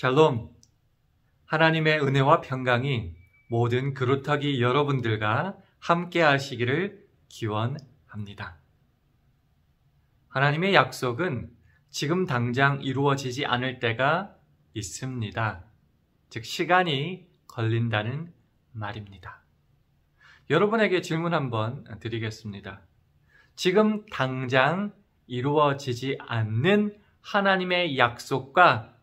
샬롬! 하나님의 은혜와 평강이 모든 그루터기 여러분들과 함께 하시기를 기원합니다. 하나님의 약속은 지금 당장 이루어지지 않을 때가 있습니다. 즉 시간이 걸린다는 말입니다. 여러분에게 질문 한번 드리겠습니다. 지금 당장 이루어지지 않는 하나님의 약속과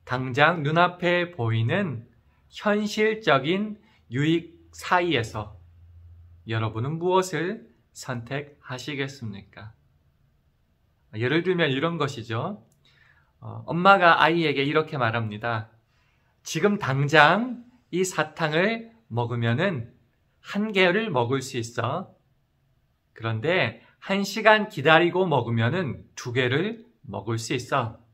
당장 눈앞에 보이는 현실적인 유익 사이에서 여러분은 무엇을 선택하시겠습니까? 예를 들면 이런 것이죠. 엄마가 아이에게 이렇게 말합니다. 지금 당장 이 사탕을 먹으면은 한 개를 먹을 수 있어. 그런데 1시간 기다리고 먹으면은 2개를 먹을 수 있어.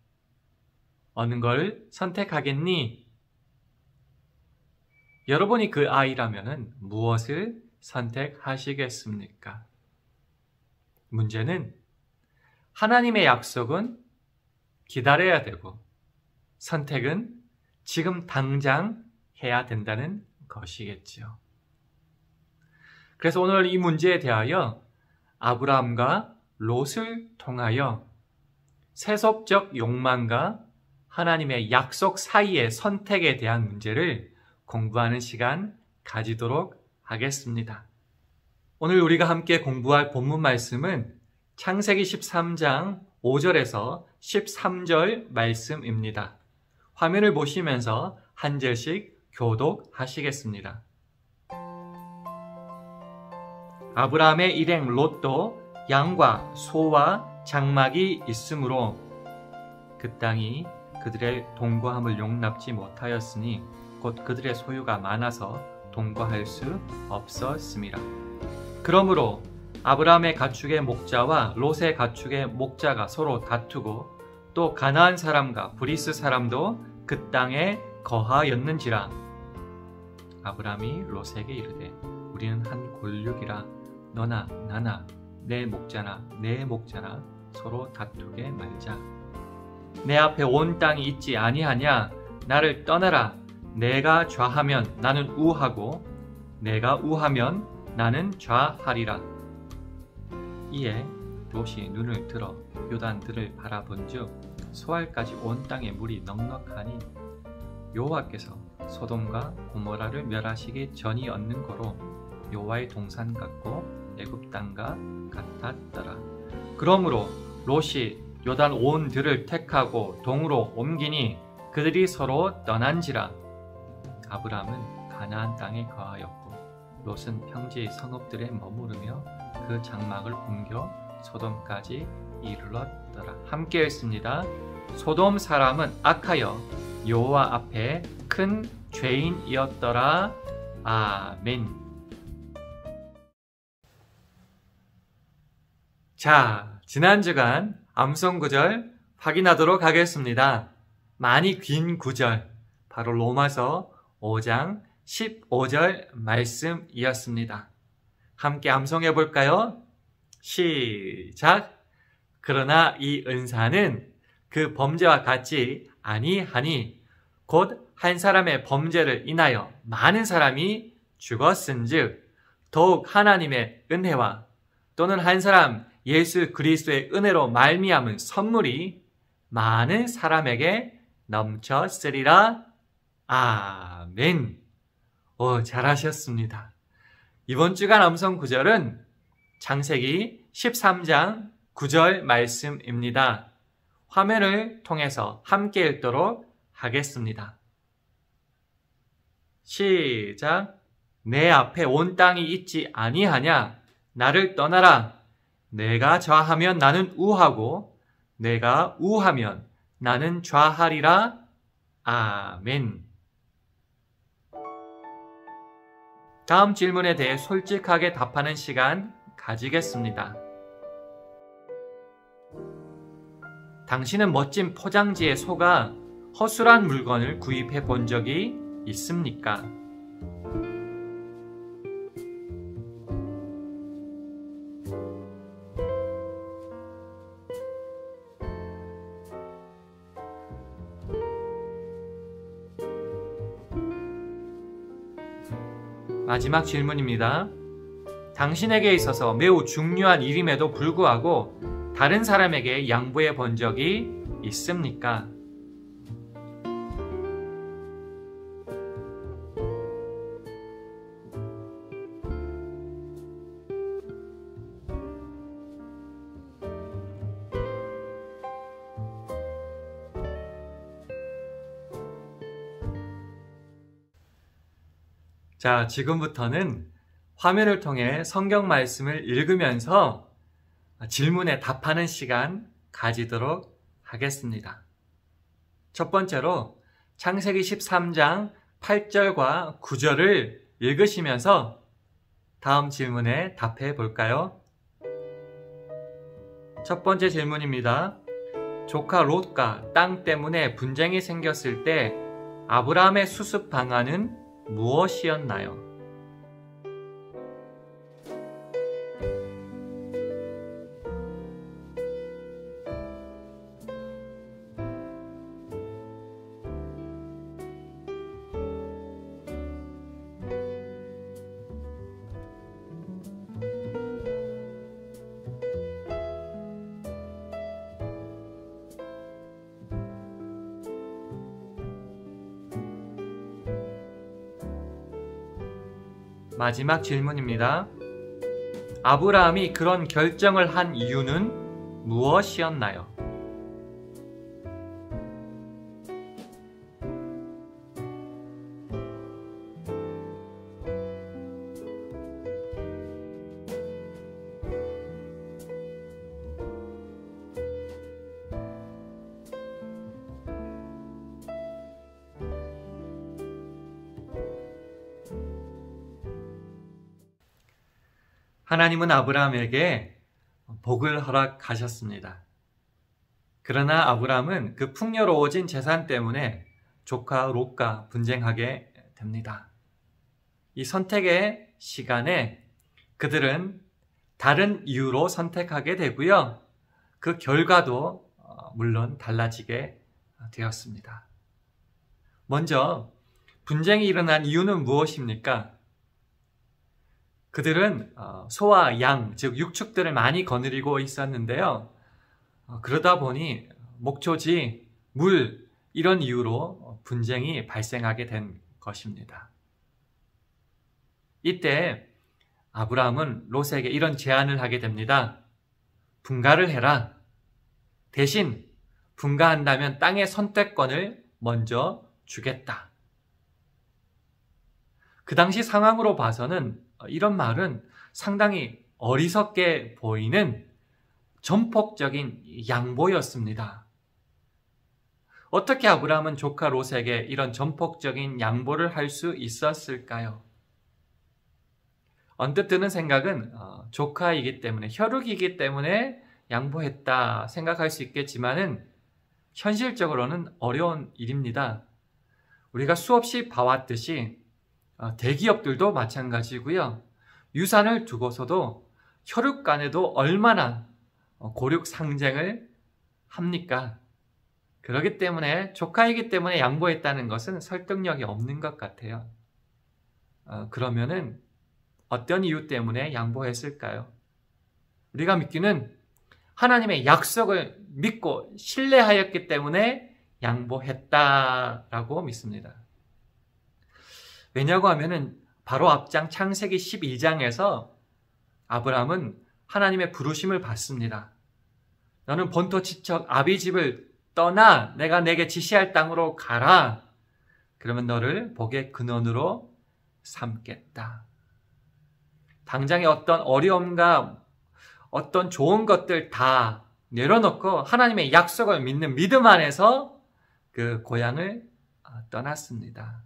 어느 걸 선택하겠니? 여러분이 그 아이라면은 무엇을 선택하시겠습니까? 문제는 하나님의 약속은 기다려야 되고 선택은 지금 당장 해야 된다는 것이겠지요. 그래서 오늘 이 문제에 대하여 아브라함과 롯을 통하여 세속적 욕망과 하나님의 약속 사이의 선택에 대한 문제를 공부하는 시간 가지도록 하겠습니다. 오늘 우리가 함께 공부할 본문 말씀은 창세기 13장 5절에서 13절 말씀입니다. 화면을 보시면서 한 절씩 교독하시겠습니다. 아브라함의 일행 롯도 양과 소와 장막이 있으므로 그 땅이 그들의 동거함을 용납지 못하였으니 곧 그들의 소유가 많아서 동거할 수 없었습니다. 그러므로 아브라함의 가축의 목자와 롯의 가축의 목자가 서로 다투고 또 가나안 사람과 브리스 사람도 그 땅에 거하였는지라. 아브라함이 롯에게 이르되 우리는 한 골육이라 너나 나나 내 목자나 내 목자나 서로 다투게 말자. 내 앞에 온 땅이 있지 아니하냐? 나를 떠나라. 내가 좌하면 나는 우하고 내가 우하면 나는 좌하리라. 이에 롯이 눈을 들어 요단들을 바라본즉 소알까지 온 땅에 물이 넉넉하니 여호와께서 소돔과 고모라를 멸하시기 전이 얻는 거로 여호와의 동산 같고 애굽 땅과 같았더라. 그러므로 롯이 요단 온 들을 택하고 동으로 옮기니 그들이 서로 떠난지라. 아브라함은 가나안 땅에 거하였고 롯은 평지의 성읍들에 머무르며 그 장막을 옮겨 소돔까지 이르렀더라. 함께 읽습니다. 소돔 사람은 악하여 여호와 앞에 큰 죄인이었더라. 아멘. 자, 지난 주간 암송 구절 확인하도록 하겠습니다. 많이 긴 구절, 바로 로마서 5장 15절 말씀이었습니다. 함께 암송해 볼까요? 시작! 그러나 이 은사는 그 범죄와 같지 아니하니 곧 한 사람의 범죄를 인하여 많은 사람이 죽었은즉 더욱 하나님의 은혜와 또는 한 사람 예수 그리스도의 은혜로 말미암은 선물이 많은 사람에게 넘쳤으리라. 아멘. 잘하셨습니다. 이번 주간 암송 구절은 창세기 13장 9절 말씀입니다. 화면을 통해서 함께 읽도록 하겠습니다. 시작. 내 앞에 온 땅이 있지 아니하냐? 나를 떠나라. 내가 좌하면 나는 우하고 내가 우하면 나는 좌하리라. 아멘. 다음 질문에 대해 솔직하게 답하는 시간 가지겠습니다. 당신은 멋진 포장지에 속아 허술한 물건을 구입해 본 적이 있습니까? 마지막 질문입니다. 당신에게 있어서 매우 중요한 일임에도 불구하고 다른 사람에게 양보해 본 적이 있습니까? 자, 지금부터는 화면을 통해 성경 말씀을 읽으면서 질문에 답하는 시간 가지도록 하겠습니다. 첫 번째로 창세기 13장 8절과 9절을 읽으시면서 다음 질문에 답해 볼까요? 첫 번째 질문입니다. 조카 롯과 땅 때문에 분쟁이 생겼을 때 아브라함의 수습 방안은 무엇이었나요? 마지막 질문입니다. 아브라함이 그런 결정을 한 이유는 무엇이었나요? 하나님은 아브라함에게 복을 허락하셨습니다. 그러나 아브라함은 그 풍요로워진 재산 때문에 조카 롯과 분쟁하게 됩니다. 이 선택의 시간에 그들은 다른 이유로 선택하게 되고요. 그 결과도 물론 달라지게 되었습니다. 먼저 분쟁이 일어난 이유는 무엇입니까? 그들은 소와 양, 즉 육축들을 많이 거느리고 있었는데요. 그러다 보니 목초지, 물 이런 이유로 분쟁이 발생하게 된 것입니다. 이때 아브라함은 롯에게 이런 제안을 하게 됩니다. 분가를 해라. 대신 분가한다면 땅의 선택권을 먼저 주겠다. 그 당시 상황으로 봐서는 이런 말은 상당히 어리석게 보이는 전폭적인 양보였습니다. 어떻게 아브라함은 조카 롯에게 이런 전폭적인 양보를 할 수 있었을까요? 언뜻 드는 생각은 조카이기 때문에, 혈육이기 때문에 양보했다 생각할 수 있겠지만은 현실적으로는 어려운 일입니다. 우리가 수없이 봐왔듯이 대기업들도 마찬가지고요. 유산을 두고서도 혈육 간에도 얼마나 고륙 상쟁을 합니까? 그렇기 때문에 조카이기 때문에 양보했다는 것은 설득력이 없는 것 같아요. 그러면은 어떤 이유 때문에 양보했을까요? 우리가 믿기는 하나님의 약속을 믿고 신뢰하였기 때문에 양보했다라고 믿습니다. 왜냐고 하면은 바로 앞장 창세기 12장에서 아브라함은 하나님의 부르심을 받습니다. 너는 본토 친척 아비 집을 떠나 내가 내게 지시할 땅으로 가라. 그러면 너를 복의 근원으로 삼겠다. 당장의 어떤 어려움과 어떤 좋은 것들 다 내려놓고 하나님의 약속을 믿는 믿음 안에서 그 고향을 떠났습니다.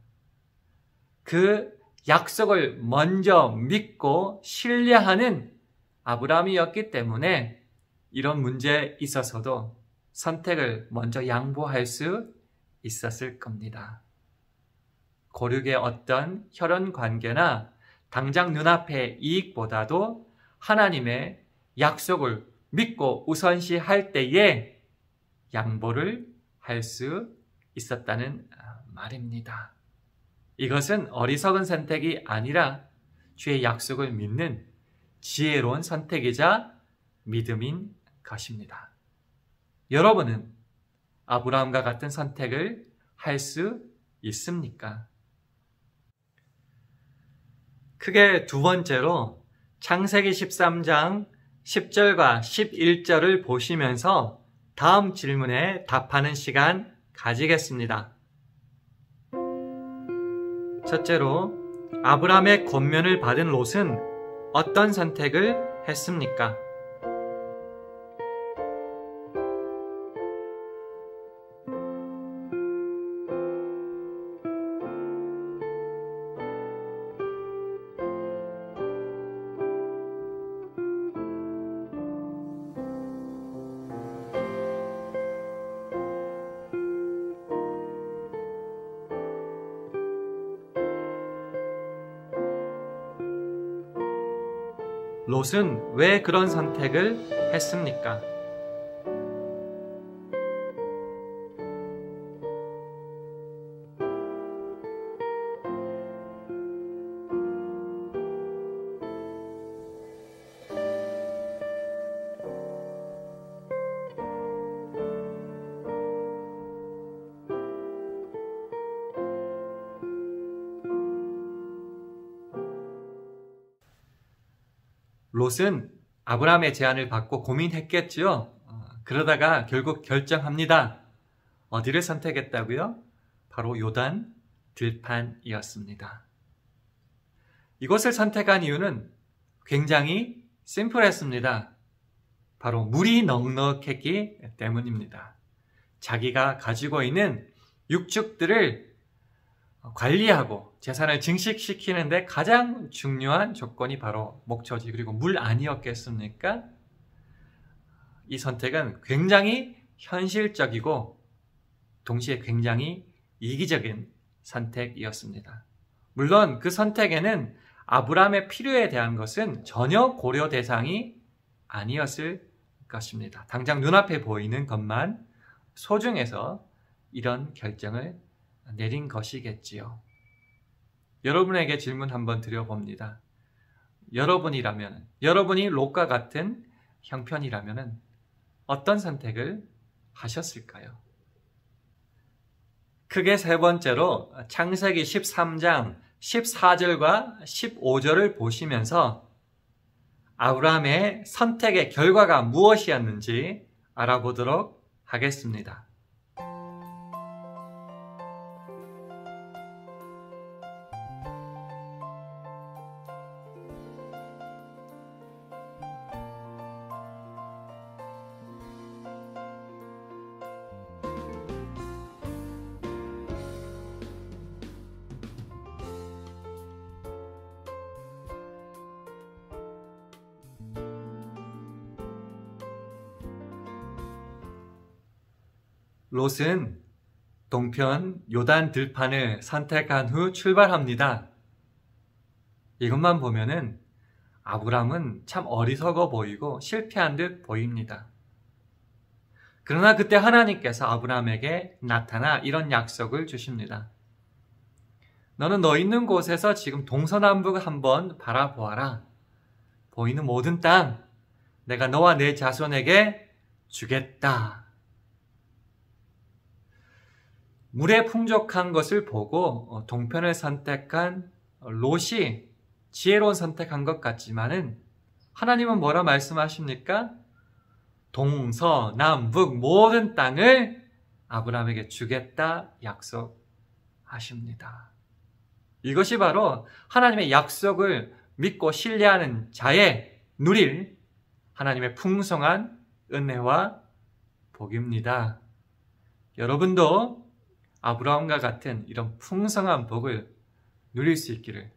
그 약속을 먼저 믿고 신뢰하는 아브라함이었기 때문에 이런 문제에 있어서도 선택을 먼저 양보할 수 있었을 겁니다. 고륙의 어떤 혈연 관계나 당장 눈앞의 이익보다도 하나님의 약속을 믿고 우선시할 때에 양보를 할 수 있었다는 말입니다. 이것은 어리석은 선택이 아니라 주의 약속을 믿는 지혜로운 선택이자 믿음인 것입니다. 여러분은 아브라함과 같은 선택을 할 수 있습니까? 크게 두 번째로 창세기 13장 10절과 11절을 보시면서 다음 질문에 답하는 시간 가지겠습니다. 첫째로, 아브라함의 권면을 받은 롯은 어떤 선택을 했습니까? 롯은 왜 그런 선택을 했습니까? 롯은 아브라함의 제안을 받고 고민했겠죠. 그러다가 결국 결정합니다. 어디를 선택했다고요? 바로 요단 들판이었습니다. 이곳을 선택한 이유는 굉장히 심플했습니다. 바로 물이 넉넉했기 때문입니다. 자기가 가지고 있는 육축들을 관리하고 재산을 증식시키는데 가장 중요한 조건이 바로 목초지 그리고 물 아니었겠습니까? 이 선택은 굉장히 현실적이고 동시에 굉장히 이기적인 선택이었습니다. 물론 그 선택에는 아브라함의 필요에 대한 것은 전혀 고려 대상이 아니었을 것입니다. 당장 눈앞에 보이는 것만 소중해서 이런 결정을 내린 것이겠지요. 여러분에게 질문 한번 드려봅니다. 여러분이 롯과 같은 형편이라면 어떤 선택을 하셨을까요? 크게 세 번째로 창세기 13장 14절과 15절을 보시면서 아브라함의 선택의 결과가 무엇이었는지 알아보도록 하겠습니다. 롯은 동편 요단 들판을 선택한 후 출발합니다. 이것만 보면은 아브라함은 참 어리석어 보이고 실패한 듯 보입니다. 그러나 그때 하나님께서 아브라함에게 나타나 이런 약속을 주십니다. 너는 너 있는 곳에서 지금 동서남북 한번 바라보아라. 보이는 모든 땅 내가 너와 내 자손에게 주겠다. 물에 풍족한 것을 보고 동편을 선택한 롯이 지혜로운 선택한 것 같지만은 하나님은 뭐라 말씀하십니까? 동서남북 모든 땅을 아브라함에게 주겠다 약속하십니다. 이것이 바로 하나님의 약속을 믿고 신뢰하는 자의 누릴 하나님의 풍성한 은혜와 복입니다. 여러분도 아브라함과 같은 이런 풍성한 복을 누릴 수 있기를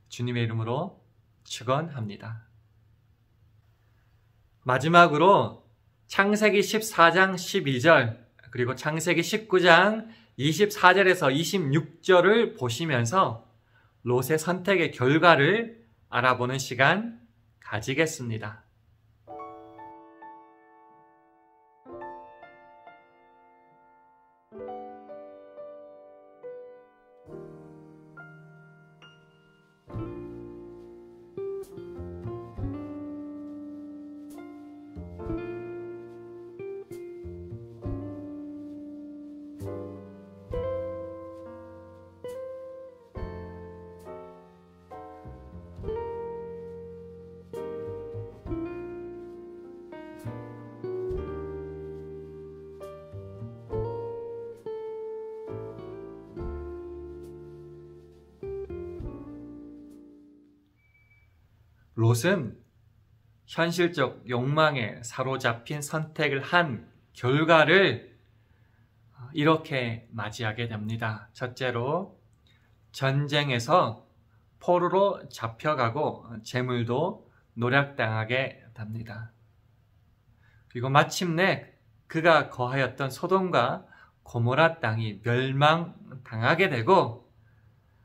주님의 이름으로 축원합니다. 마지막으로 창세기 14장 12절 그리고 창세기 19장 24절에서 26절을 보시면서 롯의 선택의 결과를 알아보는 시간 가지겠습니다. 롯은 현실적 욕망에 사로잡힌 선택을 한 결과를 이렇게 맞이하게 됩니다. 첫째로 전쟁에서 포로로 잡혀가고 재물도 노략당하게 됩니다. 그리고 마침내 그가 거하였던 소돔과 고모라 땅이 멸망당하게 되고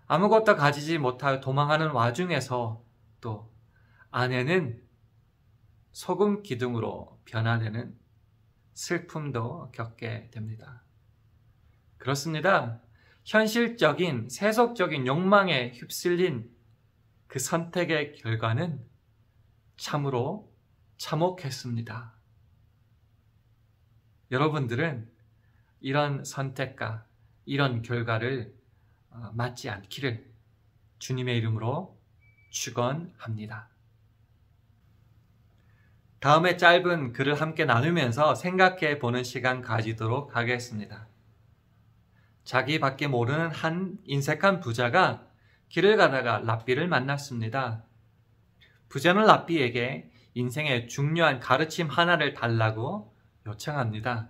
아무것도 가지지 못하여 도망하는 와중에서 또 아내는 소금 기둥으로 변화되는 슬픔도 겪게 됩니다. 그렇습니다. 현실적인 세속적인 욕망에 휩쓸린 그 선택의 결과는 참으로 참혹했습니다. 여러분들은 이런 선택과 이런 결과를 맞지 않기를 주님의 이름으로 축원합니다. 다음에 짧은 글을 함께 나누면서 생각해 보는 시간 가지도록 하겠습니다. 자기밖에 모르는 한 인색한 부자가 길을 가다가 랍비를 만났습니다. 부자는 랍비에게 인생의 중요한 가르침 하나를 달라고 요청합니다.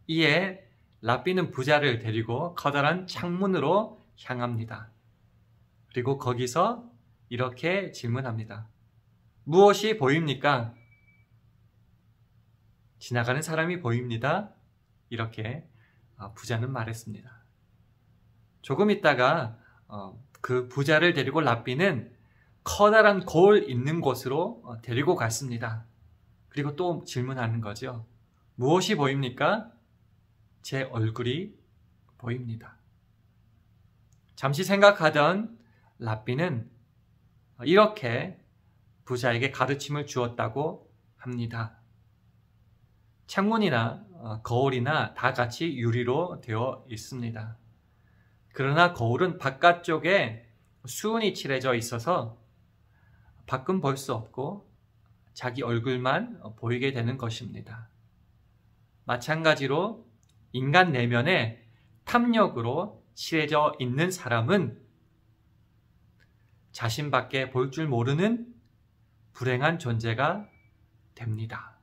이에 랍비는 부자를 데리고 커다란 창문으로 향합니다. 그리고 거기서 이렇게 질문합니다. 무엇이 보입니까? 지나가는 사람이 보입니다. 이렇게 부자는 말했습니다. 조금 있다가 그 부자를 데리고 랍비는 커다란 거울 있는 곳으로 데리고 갔습니다. 그리고 또 질문하는 거죠. 무엇이 보입니까? 제 얼굴이 보입니다. 잠시 생각하던 랍비는 이렇게 부자에게 가르침을 주었다고 합니다. 창문이나 거울이나 다 같이 유리로 되어 있습니다. 그러나 거울은 바깥쪽에 수은이 칠해져 있어서 밖은 볼 수 없고 자기 얼굴만 보이게 되는 것입니다. 마찬가지로 인간 내면에 탐욕으로 칠해져 있는 사람은 자신밖에 볼 줄 모르는 불행한 존재가 됩니다.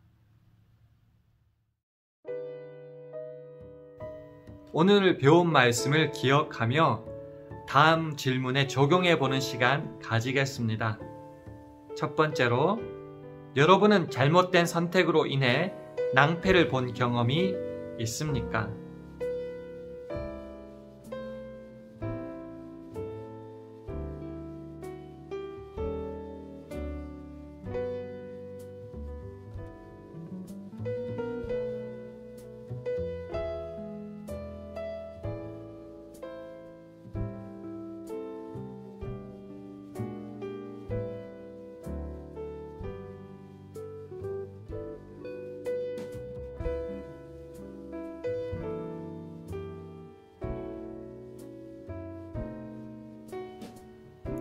오늘 배운 말씀을 기억하며 다음 질문에 적용해 보는 시간 가지겠습니다. 첫 번째로, 여러분은 잘못된 선택으로 인해 낭패를 본 경험이 있습니까?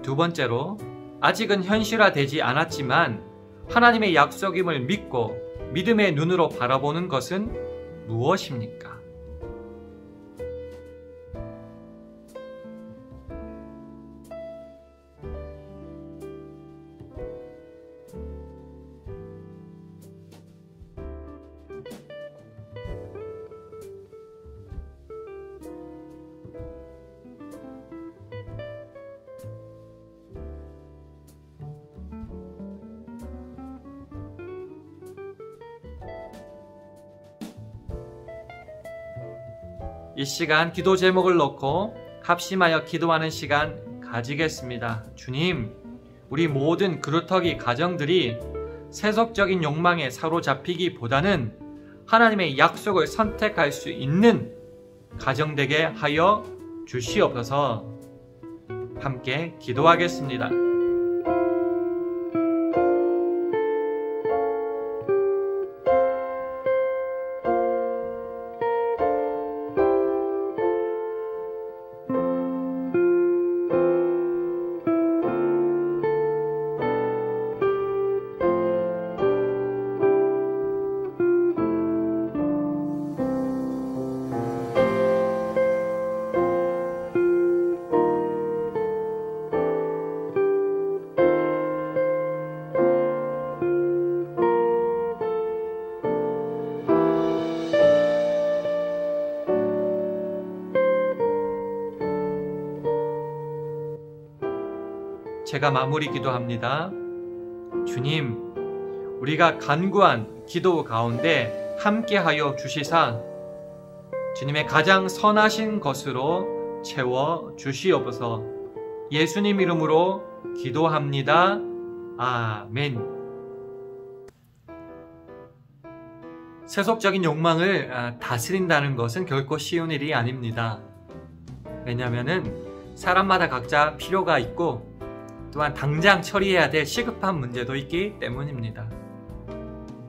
두 번째로, 아직은 현실화되지 않았지만 하나님의 약속임을 믿고 믿음의 눈으로 바라보는 것은 무엇입니까? 이 시간 기도 제목을 놓고 합심하여 기도하는 시간 가지겠습니다. 주님, 우리 모든 그루터기 가정들이 세속적인 욕망에 사로잡히기보다는 하나님의 약속을 선택할 수 있는 가정 되게 하여 주시옵소서. 함께 기도하겠습니다. 제가 마무리 기도합니다. 주님, 우리가 간구한 기도 가운데 함께하여 주시사 주님의 가장 선하신 것으로 채워 주시옵소서. 예수님 이름으로 기도합니다. 아멘. 세속적인 욕망을 다스린다는 것은 결코 쉬운 일이 아닙니다. 왜냐하면 사람마다 각자 필요가 있고 또한 당장 처리해야 될 시급한 문제도 있기 때문입니다.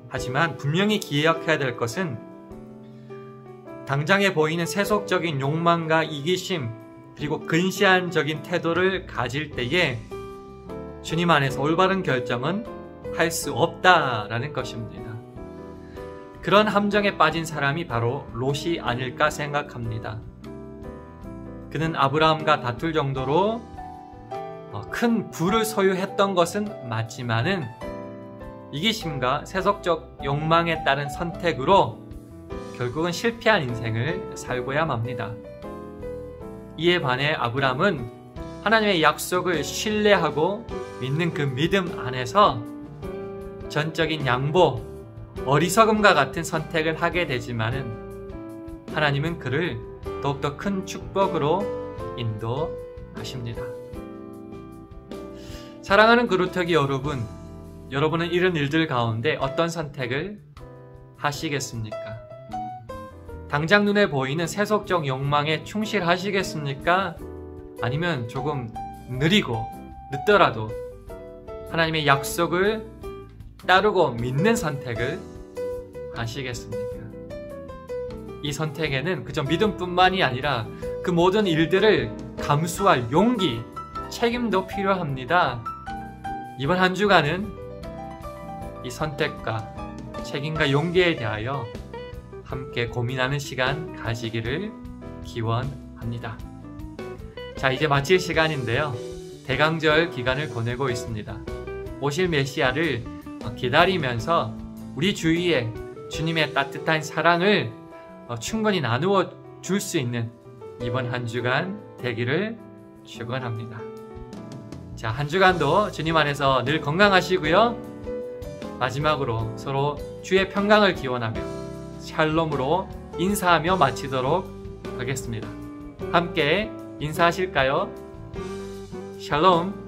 하지만 분명히 기억해야 될 것은 당장에 보이는 세속적인 욕망과 이기심 그리고 근시안적인 태도를 가질 때에 주님 안에서 올바른 결정은 할 수 없다라는 것입니다. 그런 함정에 빠진 사람이 바로 롯이 아닐까 생각합니다. 그는 아브라함과 다툴 정도로 큰 부를 소유했던 것은 맞지만은 이기심과 세속적 욕망에 따른 선택으로 결국은 실패한 인생을 살고야 맙니다. 이에 반해 아브라함은 하나님의 약속을 신뢰하고 믿는 그 믿음 안에서 전적인 양보, 어리석음과 같은 선택을 하게 되지만은 하나님은 그를 더욱더 큰 축복으로 인도하십니다. 사랑하는 그루터기 여러분, 여러분은 이런 일들 가운데 어떤 선택을 하시겠습니까? 당장 눈에 보이는 세속적 욕망에 충실하시겠습니까? 아니면 조금 늦더라도 하나님의 약속을 따르고 믿는 선택을 하시겠습니까? 이 선택에는 그저 믿음뿐만이 아니라 그 모든 일들을 감수할 용기, 책임도 필요합니다. 이번 한 주간은 이 선택과 책임과 용기에 대하여 함께 고민하는 시간 가지기를 기원합니다. 자, 이제 마칠 시간인데요. 대강절 기간을 보내고 있습니다. 오실 메시아를 기다리면서 우리 주위에 주님의 따뜻한 사랑을 충분히 나누어 줄 수 있는 이번 한 주간 되기를 축원합니다. 자, 한 주간도 주님 안에서 늘 건강하시고요. 마지막으로 서로 주의 평강을 기원하며 샬롬으로 인사하며 마치도록 하겠습니다. 함께 인사하실까요? 샬롬.